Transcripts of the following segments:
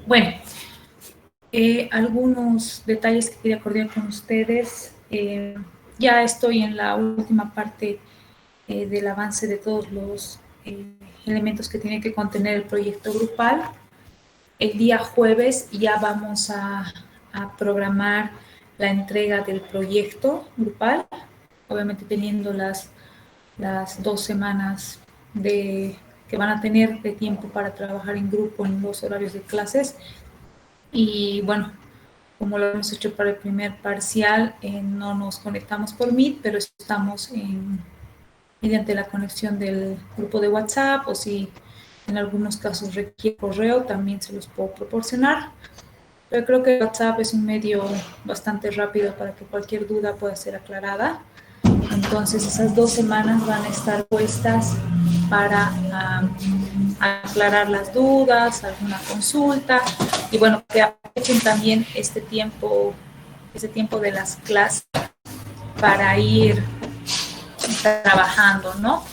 Bueno, algunos detalles que quería coordinar con ustedes. Ya estoy en la última parte del avance de todos los elementos que tiene que contener el proyecto grupal. El día jueves ya vamos a programar la entrega del proyecto grupal, obviamente teniendo las 2 semanas que van a tener de tiempo para trabajar en grupo en los horarios de clases. Y bueno, como lo hemos hecho para el primer parcial, no nos conectamos por Meet, pero estamos mediante la conexión del grupo de WhatsApp, o si en algunos casos requiere correo, también se los puedo proporcionar. Pero creo que WhatsApp es un medio bastante rápido para que cualquier duda pueda ser aclarada. Entonces, esas 2 semanas van a estar puestas para aclarar las dudas, alguna consulta, y bueno, que aprovechen también este tiempo de las clases para ir trabajando, ¿no?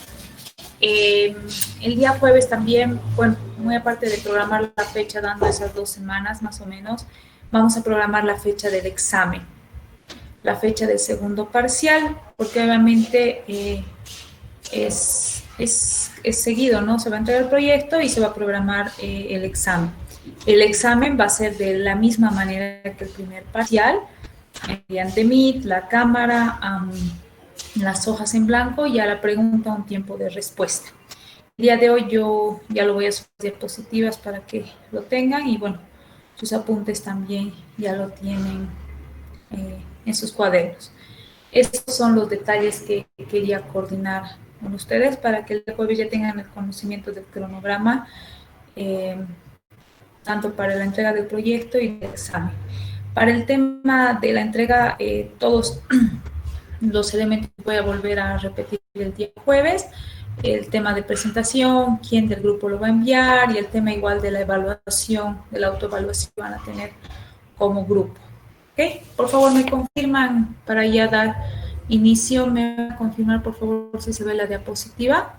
El día jueves también, bueno, muy aparte de programar la fecha, dando esas 2 semanas más o menos, vamos a programar la fecha del examen, la fecha del segundo parcial, porque obviamente es seguido, ¿no? Se va a entregar el proyecto y se va a programar el examen. El examen va a ser de la misma manera que el primer parcial, mediante Meet, la cámara, las hojas en blanco y a la pregunta un tiempo de respuesta. El día de hoy yo ya lo voy a subir diapositivas para que lo tengan, y bueno, sus apuntes también ya lo tienen en sus cuadernos. Estos son los detalles que quería coordinar con ustedes para que el jueves ya tengan el conocimiento del cronograma, tanto para la entrega del proyecto y del examen. Para el tema de la entrega, todos los elementos voy a volver a repetir el día jueves. El tema de presentación, quién del grupo lo va a enviar, y el tema igual de la evaluación, de la autoevaluación que van a tener como grupo. ¿Ok? Por favor, me confirman para ya dar inicio. ¿Me van a confirmar, por favor, si se ve la diapositiva?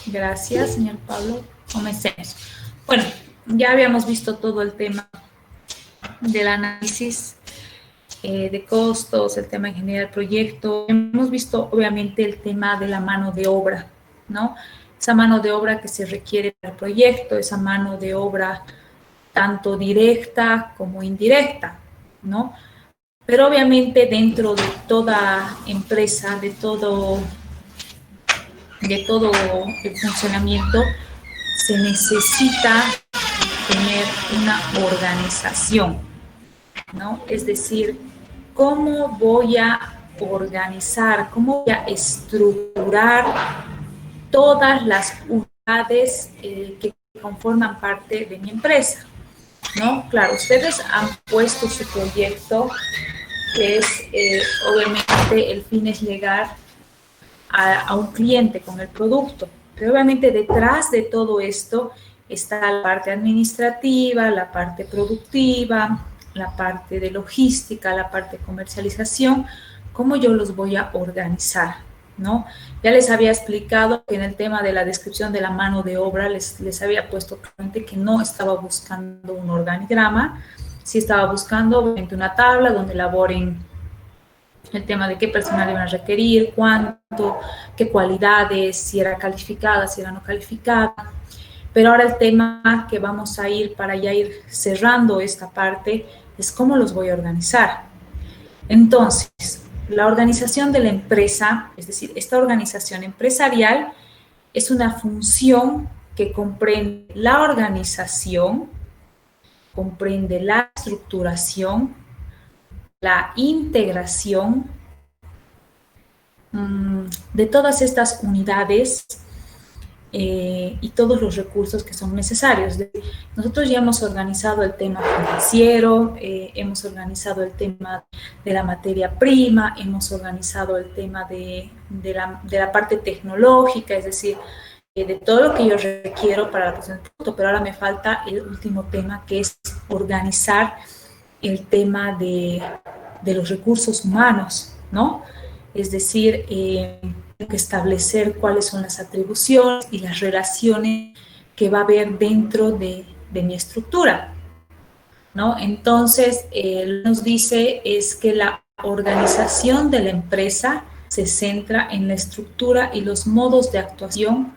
Gracias, señor Pablo. Comencemos. Bueno, ya habíamos visto todo el tema del análisis de costos, el tema de ingeniería del proyecto. Hemos visto, obviamente, el tema de la mano de obra, ¿no? Esa mano de obra que se requiere para el proyecto, esa mano de obra tanto directa como indirecta, ¿no? Pero obviamente dentro de toda empresa, de todo el funcionamiento, se necesita tener una organización, ¿no? Es decir, ¿cómo voy a organizar, cómo voy a estructurar todas las unidades que conforman parte de mi empresa, ¿no? Claro, ustedes han puesto su proyecto, que es, obviamente, el fin es llegar a un cliente con el producto, pero obviamente detrás de todo esto está la parte administrativa, la parte productiva, la parte de logística, la parte de comercialización. ¿Cómo yo los voy a organizar, ¿no? Ya les había explicado que en el tema de la descripción de la mano de obra les había puesto claramente que no estaba buscando un organigrama, sí estaba buscando obviamente una tabla donde elaboren el tema de qué personal iban a requerir, cuánto, qué cualidades, si era calificada, si era no calificada. Pero ahora el tema que vamos a ir para ya ir cerrando esta parte es cómo los voy a organizar. Entonces, la organización de la empresa, es decir, esta organización empresarial, es una función que comprende la organización, comprende la estructuración, la integración de todas estas unidades y todos los recursos que son necesarios. Nosotros ya hemos organizado el tema financiero, hemos organizado el tema de la materia prima, hemos organizado el tema de la parte tecnológica, es decir, de todo lo que yo requiero para la producción del producto, pero ahora me falta el último tema, que es organizar el tema de los recursos humanos, ¿no? Es decir, que establecer cuáles son las atribuciones y las relaciones que va a haber dentro de mi estructura, ¿no? Entonces, lo que nos dice es que la organización de la empresa se centra en la estructura y los modos de actuación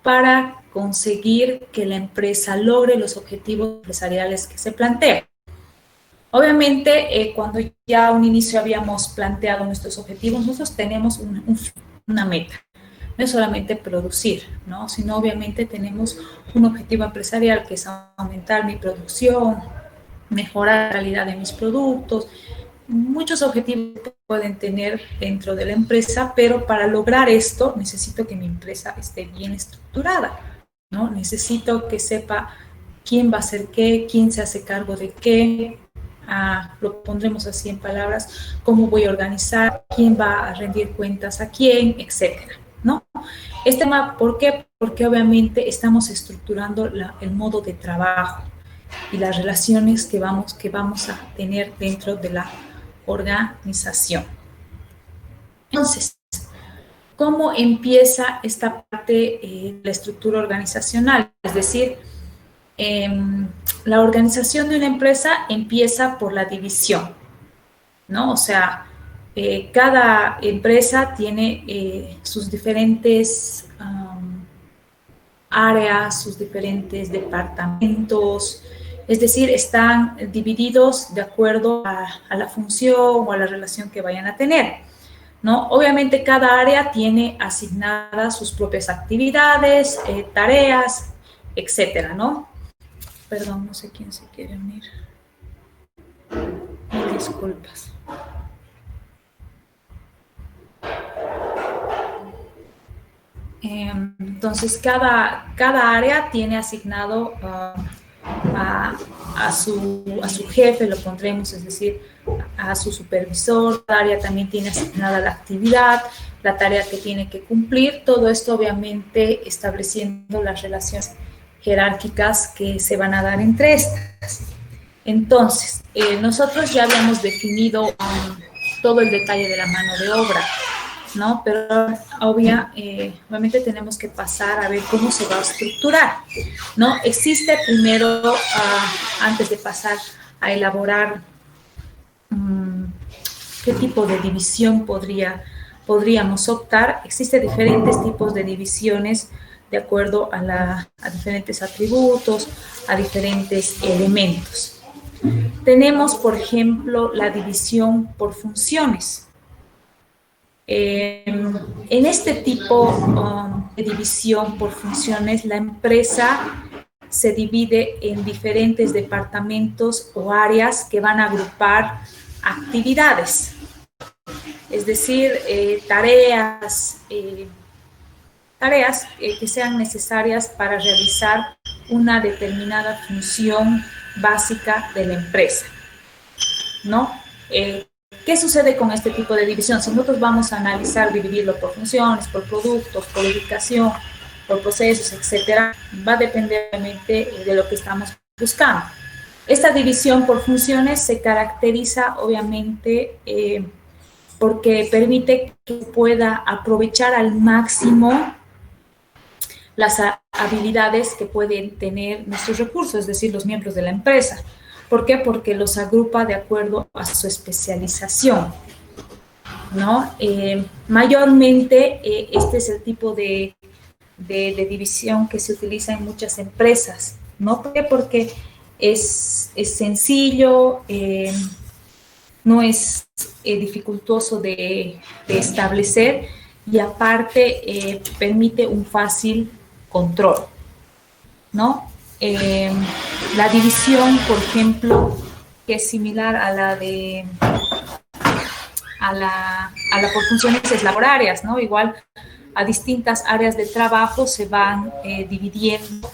para conseguir que la empresa logre los objetivos empresariales que se plantean. Obviamente, cuando ya a un inicio habíamos planteado nuestros objetivos, nosotros tenemos una meta. No es solamente producir, ¿no? Sino obviamente tenemos un objetivo empresarial que es aumentar mi producción, mejorar la calidad de mis productos. Muchos objetivos pueden tener dentro de la empresa, pero para lograr esto necesito que mi empresa esté bien estructurada, ¿no? Necesito que sepa quién va a hacer qué, quién se hace cargo de qué, lo pondremos así en palabras, cómo voy a organizar, quién va a rendir cuentas a quién, etcétera, ¿no? Este tema, ¿por qué? Porque obviamente estamos estructurando el modo de trabajo y las relaciones que vamos a tener dentro de la organización. Entonces, ¿cómo empieza esta parte de la estructura organizacional? Es decir, la organización de una empresa empieza por la división, ¿no? O sea, cada empresa tiene sus diferentes áreas, sus diferentes departamentos, es decir, están divididos de acuerdo a la función o a la relación que vayan a tener, ¿no? Obviamente cada área tiene asignadas sus propias actividades, tareas, etcétera, ¿no? Perdón, no sé quién se quiere unir. Mil disculpas. Entonces, cada área tiene asignado a su jefe, lo pondremos, es decir, a su supervisor. Cada área también tiene asignada la actividad, la tarea que tiene que cumplir. Todo esto, obviamente, estableciendo las relaciones jerárquicas que se van a dar entre estas. Entonces, nosotros ya habíamos definido todo el detalle de la mano de obra, ¿no? Pero obviamente tenemos que pasar a ver cómo se va a estructurar, ¿no? Existe primero, antes de pasar a elaborar qué tipo de división podríamos optar, existen diferentes tipos de divisiones de acuerdo a diferentes atributos, a diferentes elementos. Tenemos, por ejemplo, la división por funciones. En este tipo de división por funciones, la empresa se divide en diferentes departamentos o áreas que van a agrupar actividades, es decir, tareas que sean necesarias para realizar una determinada función básica de la empresa, ¿no? ¿Qué sucede con este tipo de división? Si nosotros vamos a analizar, dividirlo por funciones, por productos, por ubicación, por procesos, etcétera, va a depender obviamente de lo que estamos buscando. Esta división por funciones se caracteriza obviamente porque permite que pueda aprovechar al máximo las habilidades que pueden tener nuestros recursos, es decir, los miembros de la empresa. ¿Por qué? Porque los agrupa de acuerdo a su especialización, ¿no? Mayormente, este es el tipo de división que se utiliza en muchas empresas, ¿no? ¿Por qué? Porque es sencillo, no es dificultoso de establecer y aparte permite un fácil control, ¿no? La división, por ejemplo, que es similar a la por funciones laborarias, ¿no? Igual a distintas áreas de trabajo se van dividiendo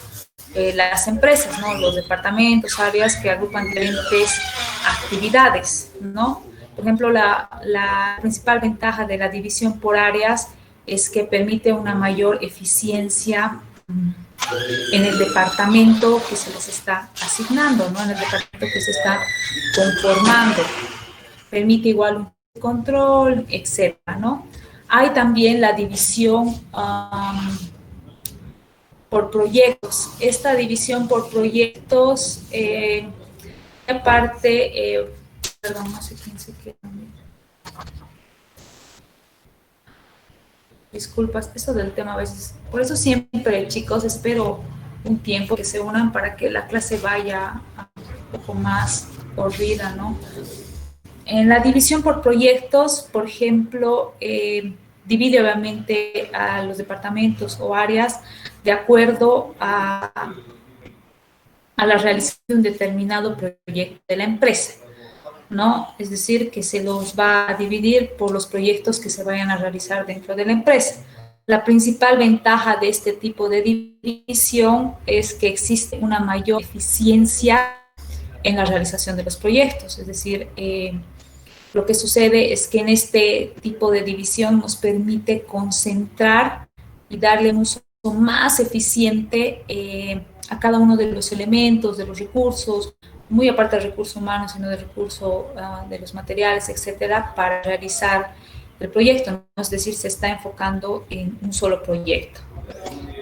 las empresas, ¿no? Los departamentos, áreas que agrupan diferentes actividades, ¿no? Por ejemplo, la principal ventaja de la división por áreas es que permite una mayor eficiencia en el departamento que se les está asignando, ¿no? En el departamento que se está conformando. Permite igual un control, etcétera, ¿no? Hay también la división por proyectos. Esta división por proyectos, aparte, perdón, no sé quién se queda. Disculpas, eso del tema a veces. Por eso siempre, chicos, espero un tiempo que se unan para que la clase vaya un poco más corrida, ¿no? En la división por proyectos, por ejemplo, divide obviamente a los departamentos o áreas de acuerdo a la realización de un determinado proyecto de la empresa, ¿no? Es decir, que se los va a dividir por los proyectos que se vayan a realizar dentro de la empresa. La principal ventaja de este tipo de división es que existe una mayor eficiencia en la realización de los proyectos, es decir, lo que sucede es que en este tipo de división nos permite concentrar y darle un uso más eficiente a cada uno de los elementos, de los recursos, muy aparte del recurso humano, sino del recurso de los materiales, etcétera, para realizar el proyecto, ¿no? Es decir, se está enfocando en un solo proyecto,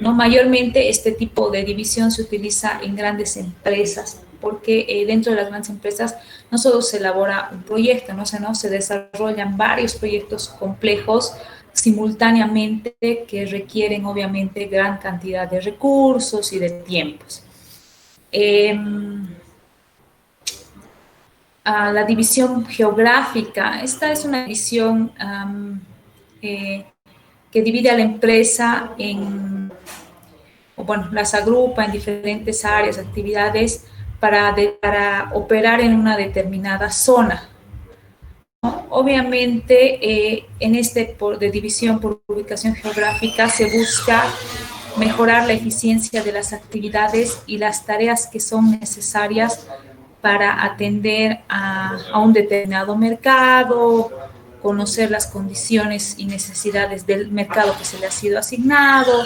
¿no? Mayormente este tipo de división se utiliza en grandes empresas, porque dentro de las grandes empresas no solo se elabora un proyecto, ¿no? Sino se desarrollan varios proyectos complejos simultáneamente que requieren obviamente gran cantidad de recursos y de tiempos. La división geográfica, esta es una división que divide a la empresa en, bueno, las agrupa en diferentes áreas, actividades para operar en una determinada zona, ¿no? Obviamente, en este de división por ubicación geográfica se busca mejorar la eficiencia de las actividades y las tareas que son necesarias para atender a un determinado mercado, conocer las condiciones y necesidades del mercado que se le ha sido asignado,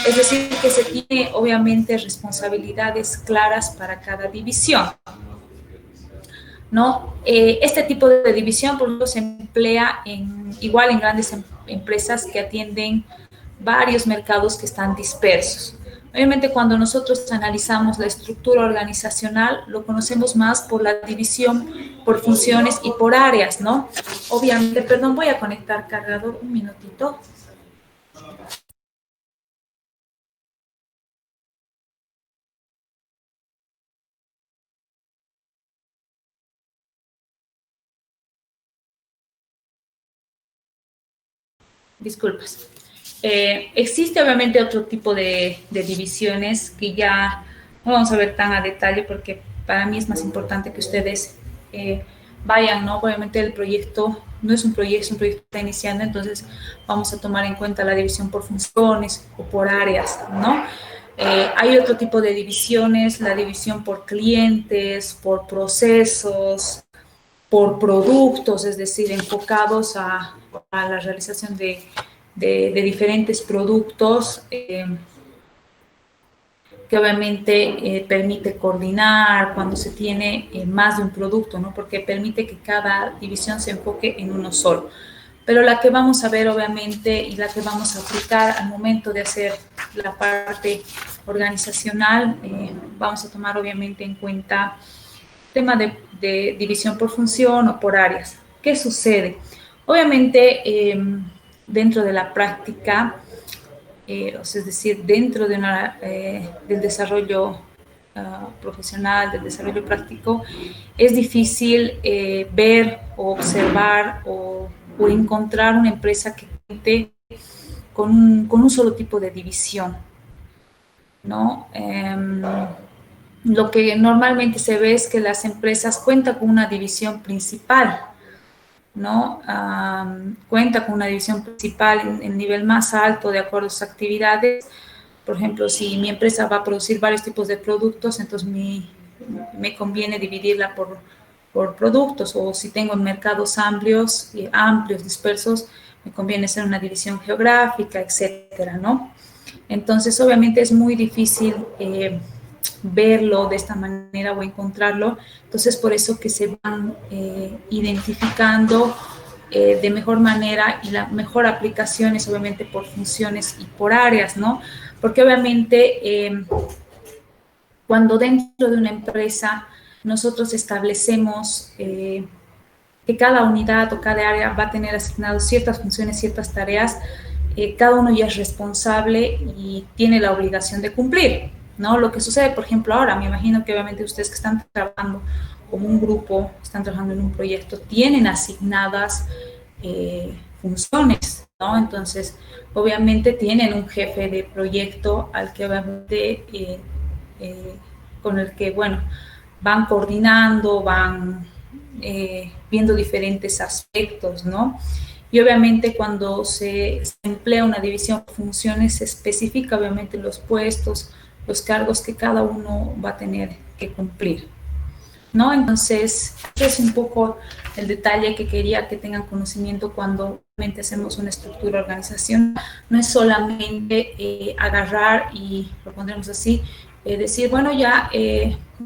es decir, que se tiene obviamente responsabilidades claras para cada división, ¿no? Este tipo de división, por ejemplo, se emplea igual en grandes empresas que atienden varios mercados que están dispersos. Obviamente, cuando nosotros analizamos la estructura organizacional, lo conocemos más por la división, por funciones y por áreas, ¿no? Obviamente, perdón, voy a conectar cargador un minutito. Disculpas. Existe obviamente otro tipo de divisiones que ya no vamos a ver tan a detalle porque para mí es más importante que ustedes vayan, ¿no? Obviamente el proyecto no es un proyecto, es un proyecto que está iniciando, entonces vamos a tomar en cuenta la división por funciones o por áreas, ¿no? Hay otro tipo de divisiones, la división por clientes, por procesos, por productos, es decir, enfocados a la realización de diferentes productos que obviamente permite coordinar cuando se tiene más de un producto, ¿no? Porque permite que cada división se enfoque en uno solo. Pero la que vamos a ver obviamente y la que vamos a aplicar al momento de hacer la parte organizacional, vamos a tomar obviamente en cuenta el tema de división por función o por áreas. ¿Qué sucede? Obviamente, dentro de la práctica, es decir, dentro de del desarrollo profesional, del desarrollo práctico, es difícil ver o observar o encontrar una empresa que cuente con un solo tipo de división, ¿no? Lo que normalmente se ve es que las empresas cuentan con una división principal, ¿no? Cuenta con una división principal en el nivel más alto de acuerdo a sus actividades. Por ejemplo, si mi empresa va a producir varios tipos de productos, entonces me conviene dividirla por productos, o si tengo mercados amplios, dispersos, me conviene hacer una división geográfica, etcétera, ¿no? Entonces, obviamente es muy difícil verlo de esta manera o encontrarlo. Entonces, por eso que se van identificando de mejor manera, y la mejor aplicación es obviamente por funciones y por áreas, ¿no? Porque obviamente cuando dentro de una empresa nosotros establecemos que cada unidad o cada área va a tener asignados ciertas funciones, ciertas tareas, cada uno ya es responsable y tiene la obligación de cumplir, ¿no? Lo que sucede, por ejemplo, ahora, me imagino que obviamente ustedes que están trabajando como un grupo, están trabajando en un proyecto, tienen asignadas funciones, ¿no? Entonces, obviamente tienen un jefe de proyecto al que obviamente con el que, bueno, van coordinando, van viendo diferentes aspectos, ¿no? Y obviamente cuando se emplea una división de funciones, se especifica obviamente los puestos, los cargos que cada uno va a tener que cumplir, ¿no? Entonces, es un poco el detalle que quería que tengan conocimiento cuando realmente hacemos una estructura organizacional. No es solamente agarrar y, lo pondremos así, decir, bueno, ya,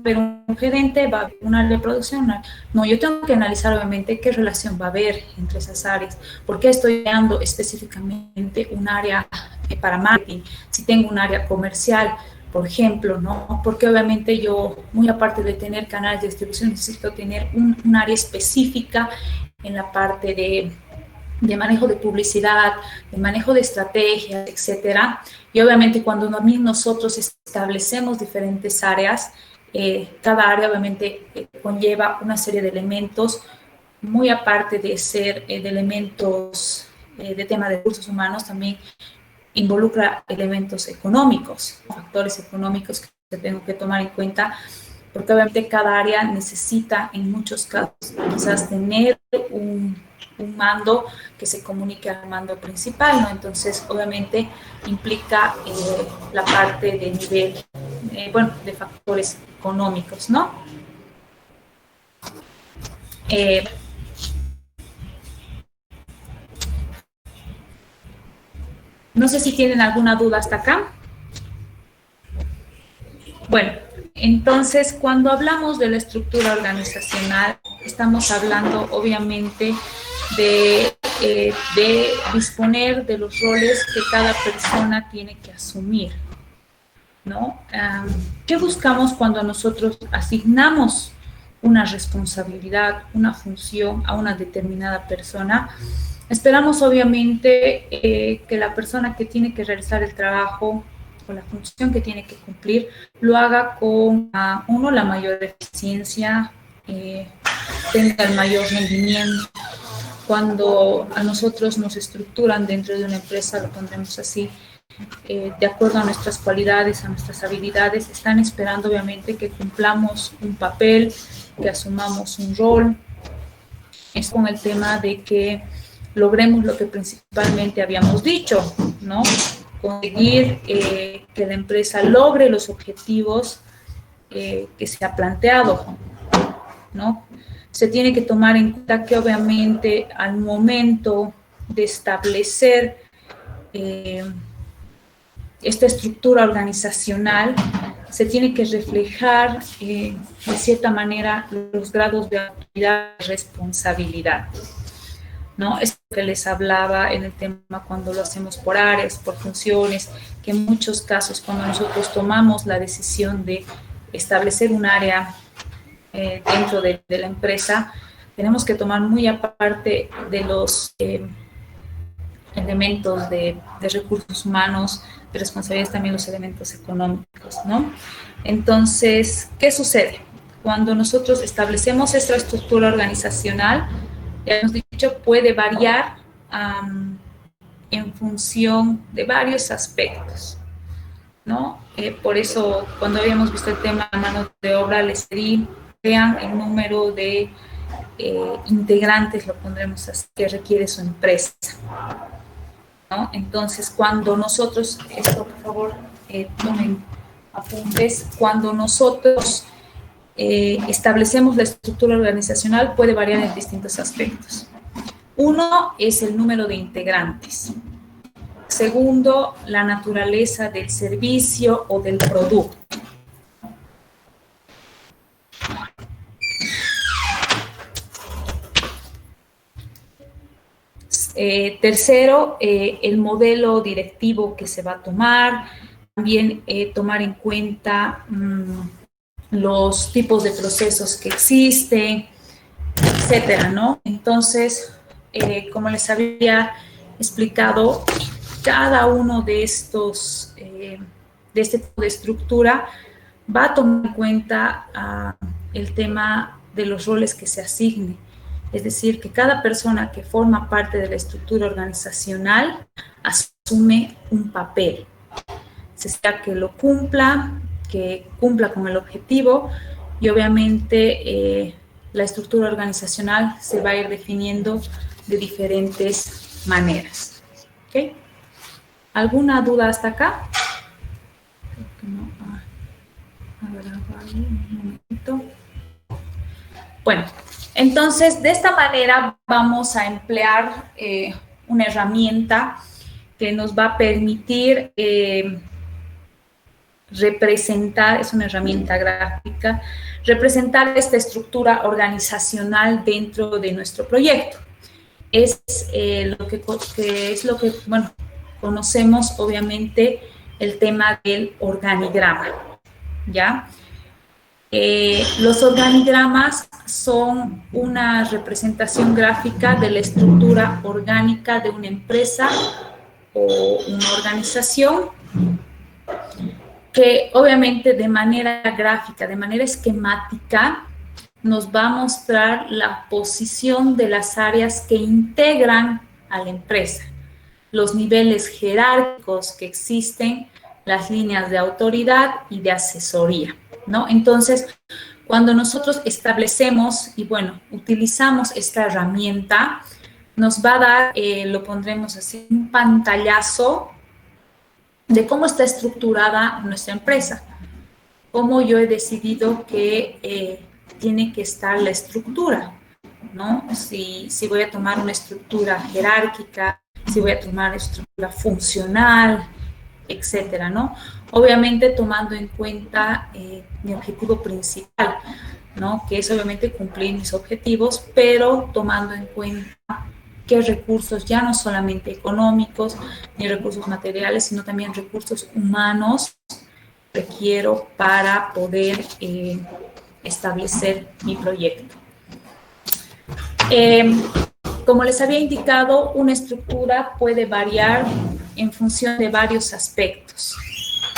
pero un gerente va a haber un área de producción. No, yo tengo que analizar obviamente qué relación va a haber entre esas áreas, por qué estoy creando específicamente un área para marketing, si tengo un área comercial, por ejemplo, ¿no? Porque obviamente yo, muy aparte de tener canales de distribución, necesito tener un área específica en la parte de manejo de publicidad, de manejo de estrategias, etcétera. Y obviamente cuando nosotros establecemos diferentes áreas, cada área obviamente conlleva una serie de elementos, muy aparte de ser de elementos de tema de recursos humanos, también involucra elementos económicos, factores económicos que tengo que tomar en cuenta, porque obviamente cada área necesita en muchos casos quizás tener un mando que se comunique al mando principal, ¿no? Entonces obviamente implica la parte de nivel, bueno, de factores económicos, ¿no? No sé si tienen alguna duda hasta acá. Bueno, entonces cuando hablamos de la estructura organizacional, estamos hablando obviamente de disponer de los roles que cada persona tiene que asumir, ¿no? ¿Qué buscamos cuando nosotros asignamos una responsabilidad, una función a una determinada persona? Esperamos obviamente que la persona que tiene que realizar el trabajo o la función que tiene que cumplir lo haga con, uno, la mayor eficiencia, tenga el mayor rendimiento. Cuando a nosotros nos estructuran dentro de una empresa, lo pondremos así, de acuerdo a nuestras cualidades, a nuestras habilidades, están esperando obviamente que cumplamos un papel, que asumamos un rol. Es con el tema de que logremos lo que principalmente habíamos dicho, ¿no? Conseguir que la empresa logre los objetivos que se ha planteado, ¿no? Se tiene que tomar en cuenta que obviamente al momento de establecer esta estructura organizacional, se tiene que reflejar de cierta manera los grados de autoridad y responsabilidad, ¿no? Es lo que les hablaba en el tema cuando lo hacemos por áreas, por funciones, que en muchos casos cuando nosotros tomamos la decisión de establecer un área dentro de la empresa, tenemos que tomar muy aparte de los elementos de recursos humanos, de responsabilidades, también los elementos económicos, ¿no? Entonces, ¿qué sucede? Cuando nosotros establecemos esta estructura organizacional, ya hemos dicho, puede variar en función de varios aspectos, ¿no? Por eso, cuando habíamos visto el tema de mano de obra, les di, vean el número de integrantes, lo pondremos así, que requiere su empresa, ¿no? Entonces, cuando nosotros, esto por favor, tomen apuntes, cuando nosotros establecemos la estructura organizacional, puede variar en distintos aspectos. Uno es el número de integrantes. Segundo, la naturaleza del servicio o del producto. Tercero, el modelo directivo que se va a tomar, también tomar en cuenta los tipos de procesos que existen, etcétera, ¿no? Entonces, como les había explicado, cada uno de estos, de este tipo de estructura, va a tomar en cuenta el tema de los roles que se asignen. Es decir, que cada persona que forma parte de la estructura organizacional asume un papel, sea que lo cumpla, que cumpla con el objetivo, y obviamente la estructura organizacional se va a ir definiendo de diferentes maneras. ¿Okay? ¿Alguna duda hasta acá? Un momentito. Bueno, entonces de esta manera vamos a emplear una herramienta que nos va a permitir representar, es una herramienta gráfica, representar esta estructura organizacional dentro de nuestro proyecto. Es lo que bueno, conocemos obviamente el tema del organigrama, ¿ya? Los organigramas son una representación gráfica de la estructura orgánica de una empresa o una organización que obviamente de manera gráfica, de manera esquemática, nos va a mostrar la posición de las áreas que integran a la empresa, los niveles jerárquicos que existen, las líneas de autoridad y de asesoría, ¿no? Entonces, cuando nosotros establecemos y, bueno, utilizamos esta herramienta, nos va a dar, lo pondremos así, un pantallazo de cómo está estructurada nuestra empresa, cómo yo he decidido que tiene que estar la estructura, ¿no? Si voy a tomar una estructura jerárquica, si voy a tomar una estructura funcional, etcétera, ¿no? Obviamente tomando en cuenta mi objetivo principal, ¿no? Que es obviamente cumplir mis objetivos, pero tomando en cuenta qué recursos, ya no solamente económicos, ni recursos materiales, sino también recursos humanos requiero para poder establecer mi proyecto. Como les había indicado, una estructura puede variar en función de varios aspectos.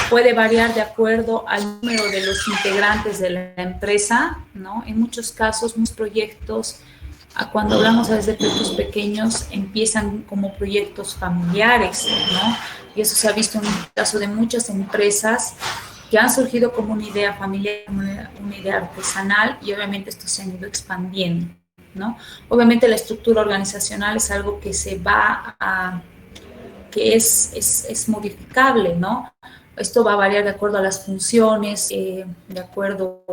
Puede variar de acuerdo al número de los integrantes de la empresa, ¿no? En muchos casos, muchos proyectos, cuando hablamos a veces de proyectos pequeños, empiezan como proyectos familiares, ¿no? Y eso se ha visto en el caso de muchas empresas que han surgido como una idea familiar, una idea artesanal, y obviamente estos se han ido expandiendo, ¿no? Obviamente la estructura organizacional es algo que se va a, que es modificable, ¿no? Esto va a variar de acuerdo a las funciones, de acuerdo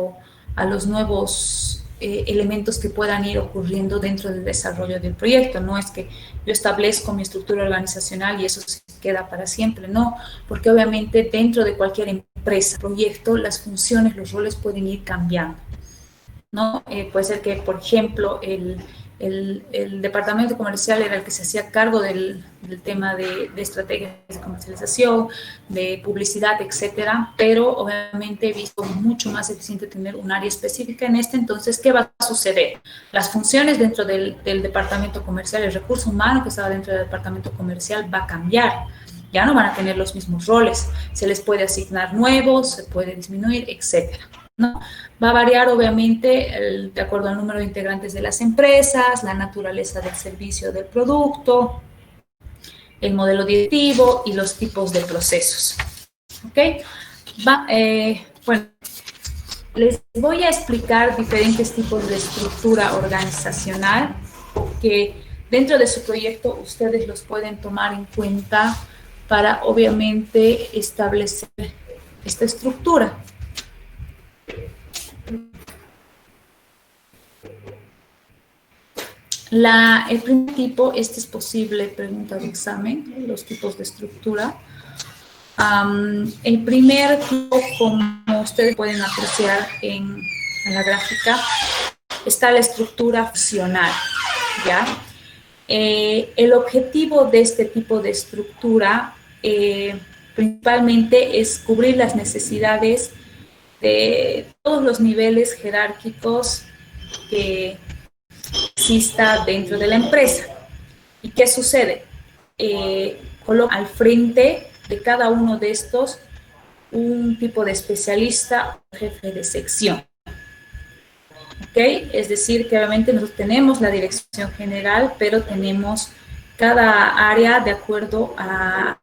a los nuevos elementos que puedan ir ocurriendo dentro del desarrollo del proyecto. No es que yo establezco mi estructura organizacional y eso se queda para siempre, no, porque obviamente dentro de cualquier empresa, proyecto, las funciones, los roles pueden ir cambiando, ¿no? Puede ser que, por ejemplo, el departamento comercial era el que se hacía cargo del tema de estrategias de comercialización, de publicidad, etcétera, pero obviamente he visto mucho más eficiente tener un área específica en entonces, ¿qué va a suceder? Las funciones dentro del departamento comercial, el recurso humano que estaba dentro del departamento comercial va a cambiar, ya no van a tener los mismos roles, se les puede asignar nuevos, se puede disminuir, etcétera, ¿no? Va a variar obviamente de acuerdo al número de integrantes de las empresas, la naturaleza del servicio del producto, el modelo directivo y los tipos de procesos. ¿Ok? Bueno, les voy a explicar diferentes tipos de estructura organizacional que dentro de su proyecto ustedes los pueden tomar en cuenta para obviamente establecer esta estructura. El primer tipo, este es posible, pregunta de examen, los tipos de estructura. El primer tipo, como ustedes pueden apreciar en la gráfica, está la estructura funcional, ¿ya? El objetivo de este tipo de estructura principalmente es cubrir las necesidades de todos los niveles jerárquicos que exista dentro de la empresa. ¿Y qué sucede? Coloca al frente de cada uno de estos un tipo de especialista o jefe de sección. ¿Ok? Es decir, que obviamente nosotros tenemos la dirección general, pero tenemos cada área de acuerdo a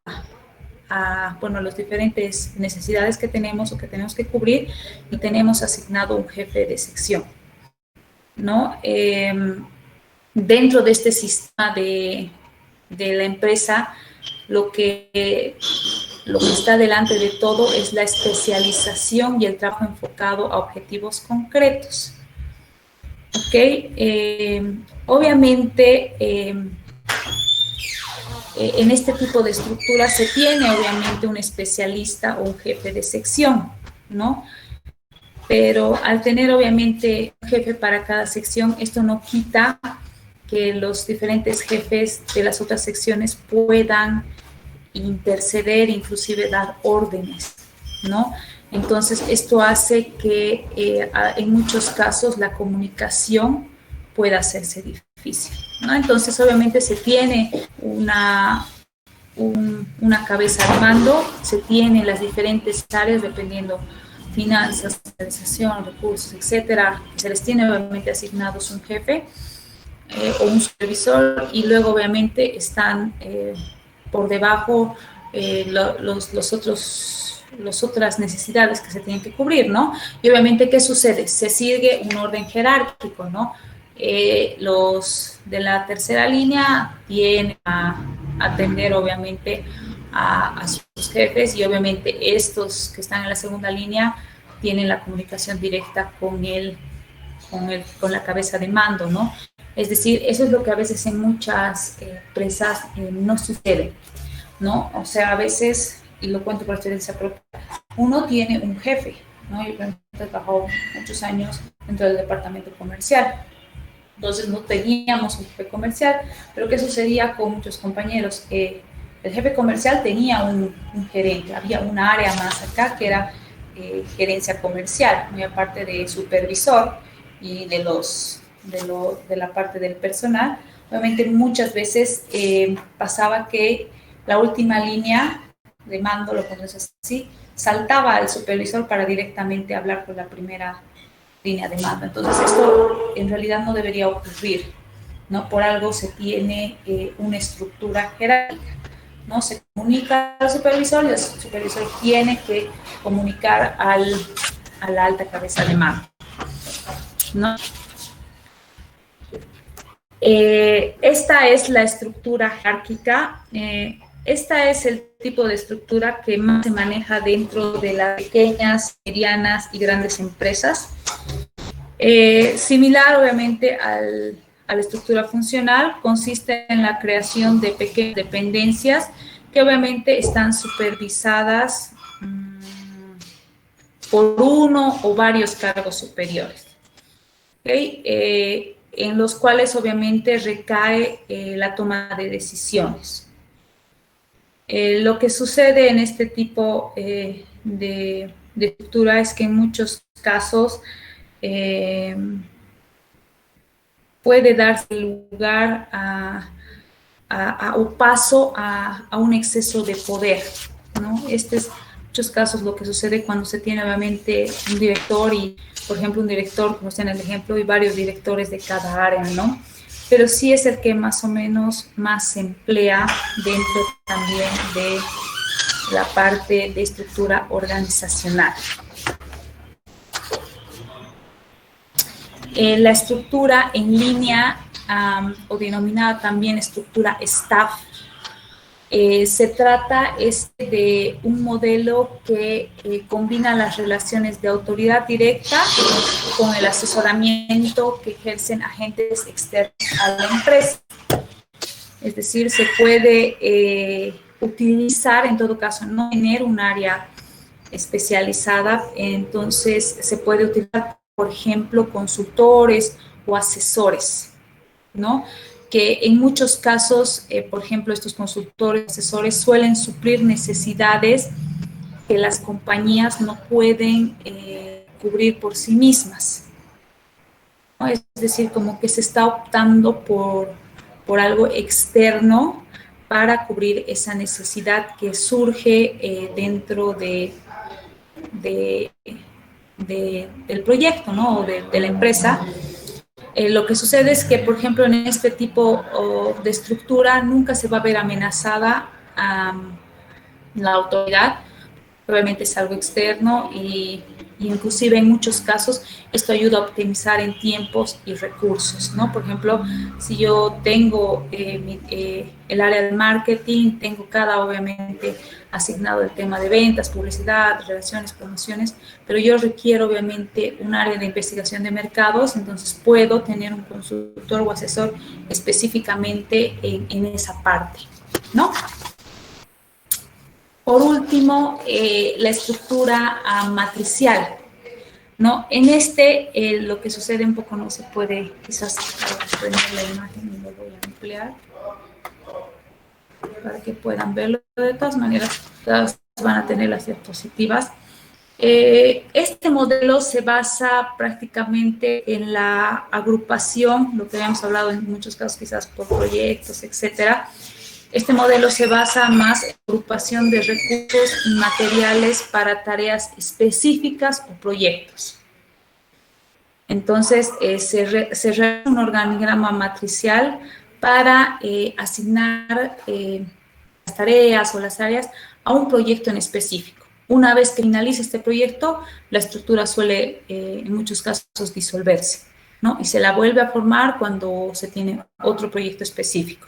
bueno, las diferentes necesidades que tenemos o que tenemos que cubrir, y tenemos asignado un jefe de sección, ¿no? Dentro de este sistema de la empresa, lo que está delante de todo es la especialización y el trabajo enfocado a objetivos concretos. ¿Ok? Obviamente, en este tipo de estructura se tiene obviamente un especialista o un jefe de sección, ¿no? Pero al tener obviamente un jefe para cada sección, esto no quita que los diferentes jefes de las otras secciones puedan interceder, inclusive dar órdenes, ¿no? Entonces, esto hace que en muchos casos la comunicación pueda hacerse difícil, ¿no? Entonces, obviamente se tiene una cabeza de mando, se tiene las diferentes áreas dependiendo finanzas, organización, recursos, etcétera. Se les tiene obviamente asignados un jefe o un supervisor, y luego obviamente están por debajo las otras necesidades que se tienen que cubrir, ¿no? Y obviamente, ¿qué sucede? Se sigue un orden jerárquico, ¿no? Los de la tercera línea tienen a atender obviamente a sus jefes, y obviamente estos que están en la segunda línea tienen la comunicación directa con la cabeza de mando, ¿no? Es decir, eso es lo que a veces en muchas empresas no sucede, ¿no? O sea, a veces, y lo cuento por experiencia propia, uno tiene un jefe, ¿no? Yo he trabajado muchos años dentro del departamento comercial. Entonces no teníamos un jefe comercial, pero ¿qué sucedía con muchos compañeros? El jefe comercial tenía un gerente, había una área más acá que era gerencia comercial, muy aparte de supervisor y de la parte del personal. Obviamente muchas veces pasaba que la última línea de mando, lo ponemos así, saltaba al supervisor para directamente hablar con la primera línea de mando. Entonces esto en realidad no debería ocurrir, ¿no? Por algo se tiene una estructura jerárquica, ¿no? Se comunica al supervisor y el supervisor tiene que comunicar a la alta cabeza de mando, ¿no? Esta es la estructura jerárquica. Esta es el tipo de estructura que más se maneja dentro de las pequeñas, medianas y grandes empresas. Similar, obviamente, a la estructura funcional, consiste en la creación de pequeñas dependencias que obviamente están supervisadas por uno o varios cargos superiores, ¿okay? En los cuales obviamente recae la toma de decisiones. Lo que sucede en este tipo de estructura es que en muchos casos puede darse lugar o paso a un exceso de poder, ¿no? Este es en muchos casos lo que sucede cuando se tiene obviamente un director y, por ejemplo, un director, como está en el ejemplo, y varios directores de cada área, ¿no? Pero sí es el que más o menos más se emplea dentro también de la parte de estructura organizacional. La estructura en línea o denominada también estructura staff, se trata de un modelo que combina las relaciones de autoridad directa con el asesoramiento que ejercen agentes externos a la empresa. Es decir, se puede utilizar, en todo caso, no tener un área especializada, entonces se puede utilizar, por ejemplo, consultores o asesores, ¿no? que en muchos casos, por ejemplo, estos consultores, asesores suelen suplir necesidades que las compañías no pueden cubrir por sí mismas, ¿no? Es decir, como que se está optando por algo externo para cubrir esa necesidad que surge dentro de, del proyecto, ¿no? O de la empresa. Lo que sucede es que, por ejemplo, en este tipo de estructura nunca se va a ver amenazada la autoridad. Obviamente es algo externo y inclusive en muchos casos esto ayuda a optimizar en tiempos y recursos, ¿no? Por ejemplo, si yo tengo el área de marketing, tengo cada obviamente asignado el tema de ventas, publicidad, relaciones, promociones, pero yo requiero obviamente un área de investigación de mercados, entonces puedo tener un consultor o asesor específicamente en esa parte, ¿no? Por último, la estructura matricial, ¿no? En lo que sucede un poco no se puede, quizás poner la imagen y lo voy a ampliar para que puedan verlo. De todas maneras, todas van a tener las diapositivas. Este modelo se basa prácticamente en la agrupación, lo que habíamos hablado en muchos casos quizás por proyectos, etcétera. Este modelo se basa más en agrupación de recursos y materiales para tareas específicas o proyectos. Entonces, se realiza un organigrama matricial para asignar las tareas o las áreas a un proyecto en específico. Una vez que finalice este proyecto, la estructura suele, en muchos casos, disolverse, ¿no? Y se la vuelve a formar cuando se tiene otro proyecto específico.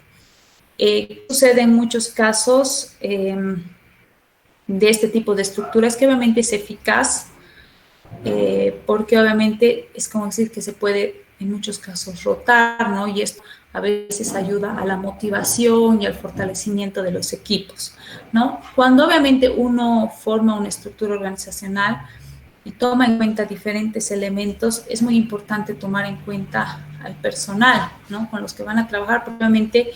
Sucede en muchos casos de este tipo de estructuras que obviamente es eficaz porque obviamente es como decir que se puede en muchos casos rotar, ¿no? Y esto a veces ayuda a la motivación y al fortalecimiento de los equipos, ¿no? Cuando obviamente uno forma una estructura organizacional y toma en cuenta diferentes elementos, es muy importante tomar en cuenta al personal, ¿no? Con los que van a trabajar, probablemente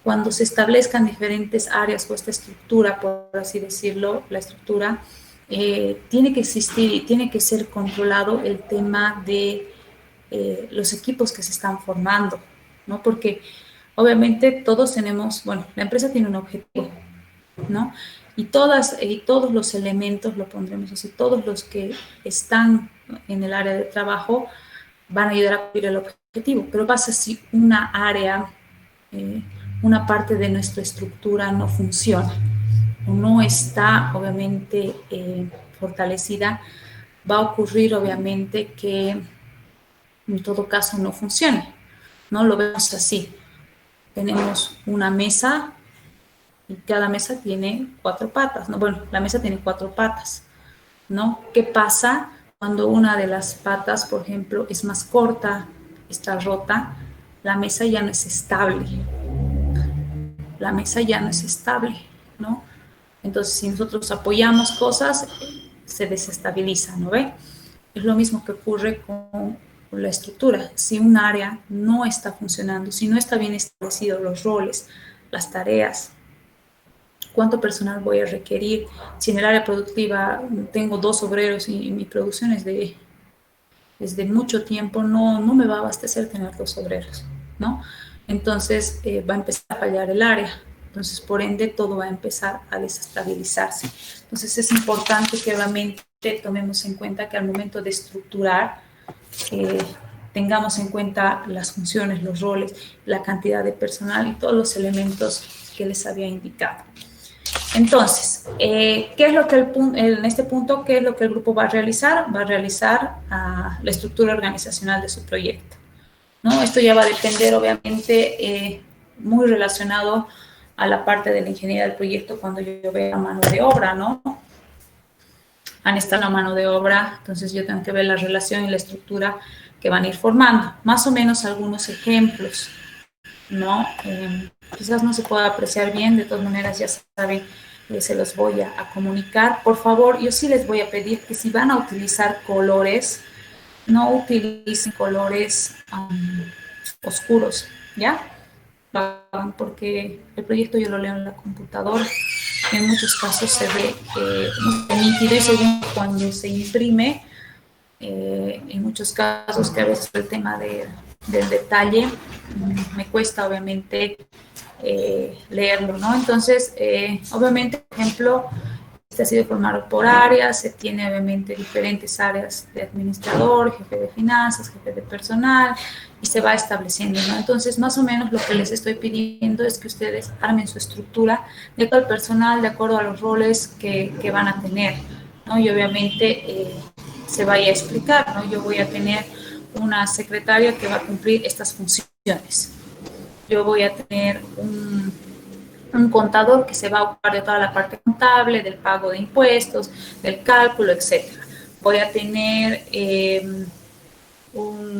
cuando se establezcan diferentes áreas o esta estructura, por así decirlo, la estructura, tiene que existir y tiene que ser controlado el tema de los equipos que se están formando, ¿no? Porque obviamente todos tenemos, bueno, la empresa tiene un objetivo, ¿no? Y todos los elementos, lo pondremos así, todos los que están en el área de trabajo van a ayudar a cumplir el objetivo. Pero pasa si una área, una parte de nuestra estructura no funciona o no está obviamente fortalecida, va a ocurrir obviamente que en todo caso no funcione, ¿no? Lo vemos así. Tenemos una mesa y cada mesa tiene 4 patas, ¿no? Bueno, la mesa tiene 4 patas, ¿no? ¿Qué pasa cuando una de las patas, por ejemplo, es más corta, está rota? La mesa ya no es estable. La mesa ya no es estable, ¿no? Entonces, si nosotros apoyamos cosas, se desestabiliza, ¿no ve? Es lo mismo que ocurre con la estructura. Si un área no está funcionando, si no está bien establecidos los roles, las tareas, cuánto personal voy a requerir, si en el área productiva tengo 2 obreros y mi producción es de mucho tiempo, no me va a abastecer tener 2 obreros, ¿no? Entonces va a empezar a fallar el área. Entonces, por ende, todo va a empezar a desestabilizarse. Entonces, es importante que realmente tomemos en cuenta que al momento de estructurar, tengamos en cuenta las funciones, los roles, la cantidad de personal y todos los elementos que les había indicado. Entonces, ¿qué es lo que en este punto, qué es lo que el grupo va a realizar? Va a realizar la estructura organizacional de su proyecto, ¿no? Esto ya va a depender, obviamente, muy relacionado a la parte de la ingeniería del proyecto cuando yo vea mano de obra, ¿no? Han estado en la mano de obra, entonces yo tengo que ver la relación y la estructura que van a ir formando. Más o menos algunos ejemplos, ¿no? Quizás no se pueda apreciar bien, de todas maneras ya saben, se los voy a comunicar. Por favor, yo sí les voy a pedir que si van a utilizar colores, no utilicen colores oscuros, ¿ya? porque el proyecto yo lo leo en la computadora. En muchos casos se ve nítido y segundo cuando se imprime, en muchos casos que a veces el tema del detalle me cuesta obviamente leerlo, ¿no? Entonces, obviamente, por ejemplo, este ha sido formado por áreas, se tiene obviamente diferentes áreas de administrador, jefe de finanzas, jefe de personal, y se va estableciendo, ¿no? Entonces, más o menos lo que les estoy pidiendo es que ustedes armen su estructura de acuerdo al personal, de acuerdo a los roles que van a tener, ¿no? Y obviamente se vaya a explicar, ¿no? Yo voy a tener una secretaria que va a cumplir estas funciones. Yo voy a tener un contador que se va a ocupar de toda la parte contable, del pago de impuestos, del cálculo, etc. Voy a tener un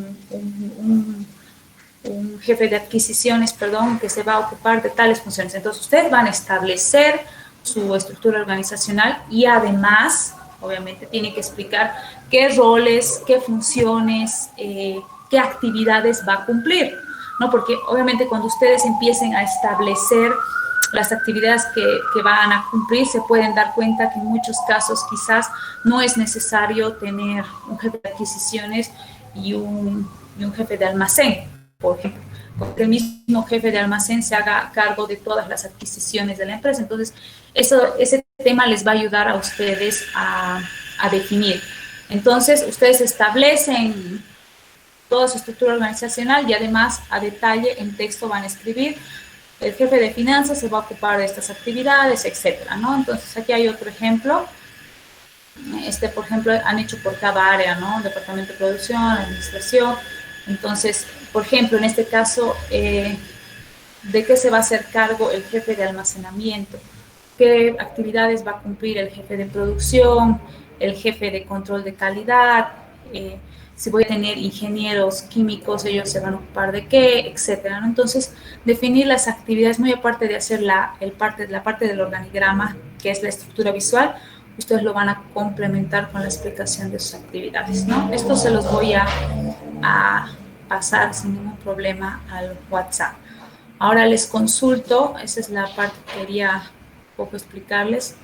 jefe de adquisiciones, perdón, que se va a ocupar de tales funciones. Entonces, ustedes van a establecer su estructura organizacional y además, obviamente, tiene que explicar qué roles, qué funciones, qué actividades va a cumplir, ¿no? Porque obviamente cuando ustedes empiecen a establecer las actividades que van a cumplir, se pueden dar cuenta que en muchos casos quizás no es necesario tener un jefe de adquisiciones y un jefe de almacén, por ejemplo, porque el mismo jefe de almacén se haga cargo de todas las adquisiciones de la empresa. Entonces, ese tema les va a ayudar a ustedes a definir. Entonces, ustedes establecen toda su estructura organizacional y además a detalle en texto van a escribir el jefe de finanzas se va a ocupar de estas actividades, etcétera, ¿no? Entonces, aquí hay otro ejemplo. Por ejemplo, han hecho por cada área, ¿no? Departamento de producción, administración. Entonces, por ejemplo, en este caso, ¿de qué se va a hacer cargo el jefe de almacenamiento? ¿Qué actividades va a cumplir el jefe de producción, el jefe de control de calidad? Si voy a tener ingenieros químicos, ellos se van a ocupar de qué, etcétera, ¿no? Entonces, definir las actividades, muy aparte de hacer la parte del organigrama, que es la estructura visual, ustedes lo van a complementar con la explicación de sus actividades, ¿no? Esto se los voy a pasar sin ningún problema al WhatsApp. Ahora les consulto, esa es la parte que quería un poco explicarles.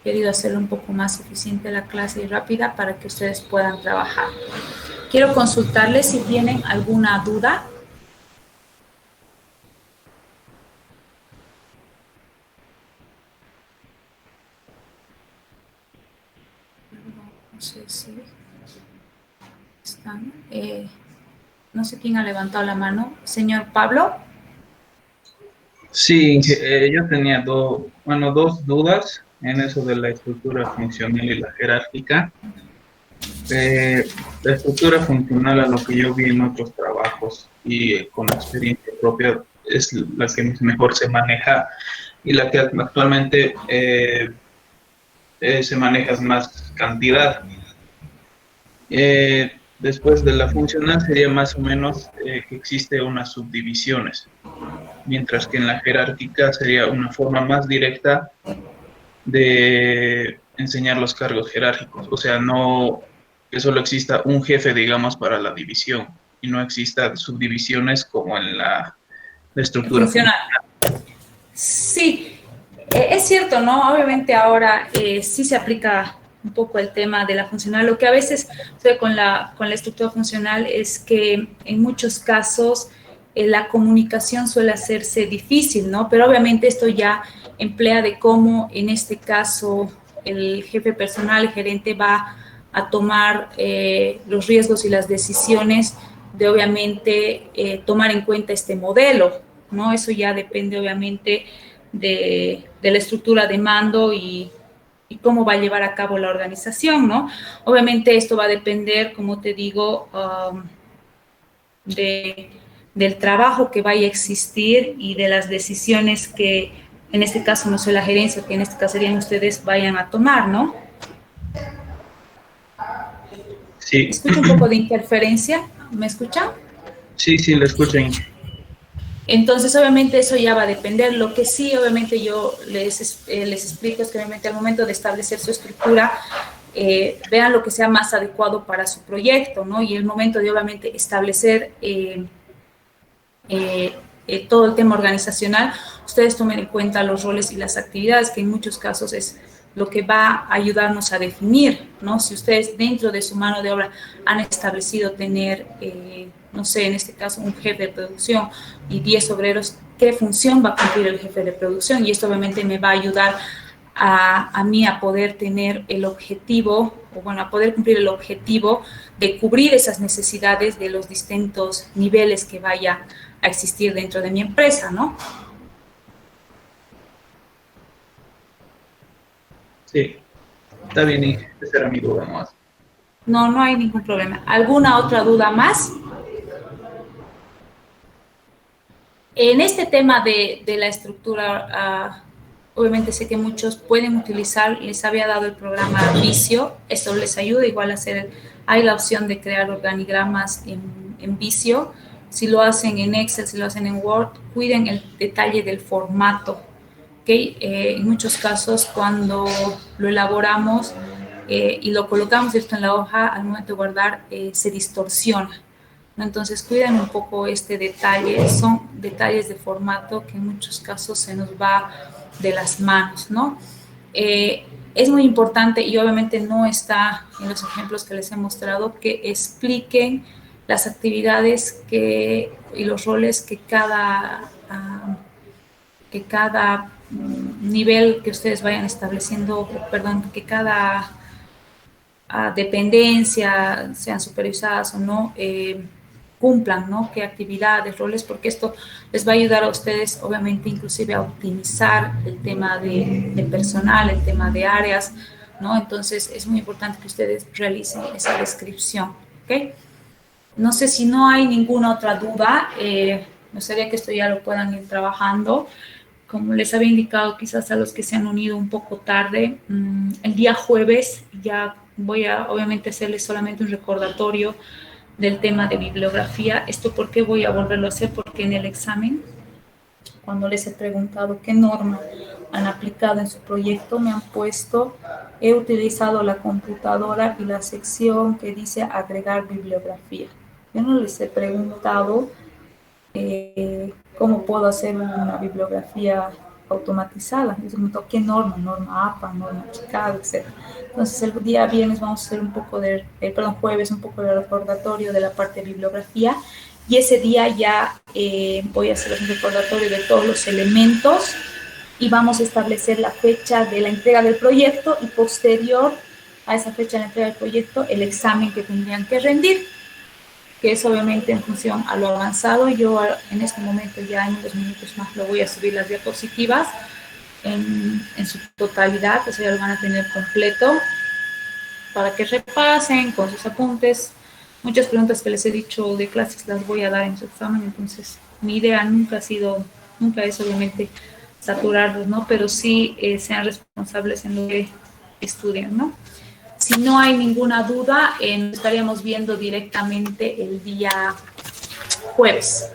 He querido hacerlo un poco más eficiente la clase y rápida para que ustedes puedan trabajar. Quiero consultarles si tienen alguna duda. No sé si están. No sé quién ha levantado la mano. Señor Pablo. Sí, yo tenía dos dudas en eso de la estructura funcional y la jerárquica. La estructura funcional, a lo que yo vi en otros trabajos y con experiencia propia, es la que mejor se maneja y la que actualmente se maneja es más cantidad. Después de la funcional sería más o menos que existe unas subdivisiones, mientras que en la jerárquica sería una forma más directa de enseñar los cargos jerárquicos. O sea, no que solo exista un jefe, digamos, para la división y no exista subdivisiones como en la estructura Funcional. Sí, es cierto, ¿no? Obviamente ahora sí se aplica un poco el tema de la funcional. Lo que a veces sucede con la estructura funcional es que en muchos casos la comunicación suele hacerse difícil, ¿no? Pero obviamente esto ya emplea de cómo en este caso el jefe personal, el gerente va a tomar los riesgos y las decisiones de obviamente tomar en cuenta este modelo, ¿no? Eso ya depende obviamente de la estructura de mando y cómo va a llevar a cabo la organización, ¿no? Obviamente esto va a depender, como te digo, del trabajo que vaya a existir y de las decisiones que, en este caso no sé la gerencia, que en este caso serían ustedes, vayan a tomar, ¿no? Sí. Escucho un poco de interferencia, ¿me escuchan? Sí, sí, lo escuchan. Entonces, obviamente, eso ya va a depender. Lo que sí, obviamente, yo les explico es que, obviamente, al momento de establecer su estructura, vean lo que sea más adecuado para su proyecto, ¿no? Y el momento de, obviamente, establecer todo el tema organizacional, ustedes tomen en cuenta los roles y las actividades, que en muchos casos es lo que va a ayudarnos a definir, ¿no? Si ustedes dentro de su mano de obra han establecido tener, no sé, en este caso un jefe de producción y 10 obreros, ¿qué función va a cumplir el jefe de producción? Y esto obviamente me va a ayudar a mí a poder tener el objetivo, o bueno, a poder cumplir el objetivo de cubrir esas necesidades de los distintos niveles que vaya a existir dentro de mi empresa, ¿no? Sí, está bien, y esa era mi duda más. No, no hay ningún problema. ¿Alguna otra duda más? En este tema de la estructura, obviamente sé que muchos pueden utilizar, les había dado el programa Visio, esto les ayuda igual a hacer, hay la opción de crear organigramas en Visio, si lo hacen en Excel, si lo hacen en Word, cuiden el detalle del formato, ¿ok? En muchos casos cuando lo elaboramos y lo colocamos esto en la hoja, al momento de guardar se distorsiona, ¿no? Entonces cuiden un poco este detalle, son detalles de formato que en muchos casos se nos va de las manos, ¿no? Es muy importante y obviamente no está en los ejemplos que les he mostrado que expliquen las actividades y los roles que cada nivel que ustedes vayan estableciendo, perdón, que cada dependencia, sean supervisadas o no, cumplan, ¿no? Qué actividades, roles, porque esto les va a ayudar a ustedes, obviamente, inclusive a optimizar el tema de personal, el tema de áreas, ¿no? Entonces, es muy importante que ustedes realicen esa descripción, ¿ok? No sé si no hay ninguna otra duda, me gustaría que esto ya lo puedan ir trabajando. Como les había indicado, quizás a los que se han unido un poco tarde, el día jueves ya voy a, obviamente, hacerles solamente un recordatorio del tema de bibliografía. ¿Esto por qué voy a volverlo a hacer? Porque en el examen, cuando les he preguntado qué norma han aplicado en su proyecto, me han puesto, he utilizado la computadora y la sección que dice agregar bibliografía. Yo no les he preguntado cómo puedo hacer una bibliografía automatizada. Les pregunto qué norma, norma APA, norma Chicago, etc. Entonces el día viernes vamos a hacer un poco jueves, un poco de recordatorio de la parte de bibliografía, y ese día ya voy a hacer un recordatorio de todos los elementos y vamos a establecer la fecha de la entrega del proyecto y posterior a esa fecha de la entrega del proyecto el examen que tendrían que rendir, que es obviamente en función a lo avanzado. Yo en este momento ya en 2 minutos más lo voy a subir las diapositivas en su totalidad, o sea, lo van a tener completo para que repasen con sus apuntes. Muchas preguntas que les he dicho de clases las voy a dar en su examen, entonces mi idea nunca es obviamente saturarlos, ¿no? Pero sí sean responsables en lo que estudian, ¿no? Si no hay ninguna duda, nos estaríamos viendo directamente el día jueves.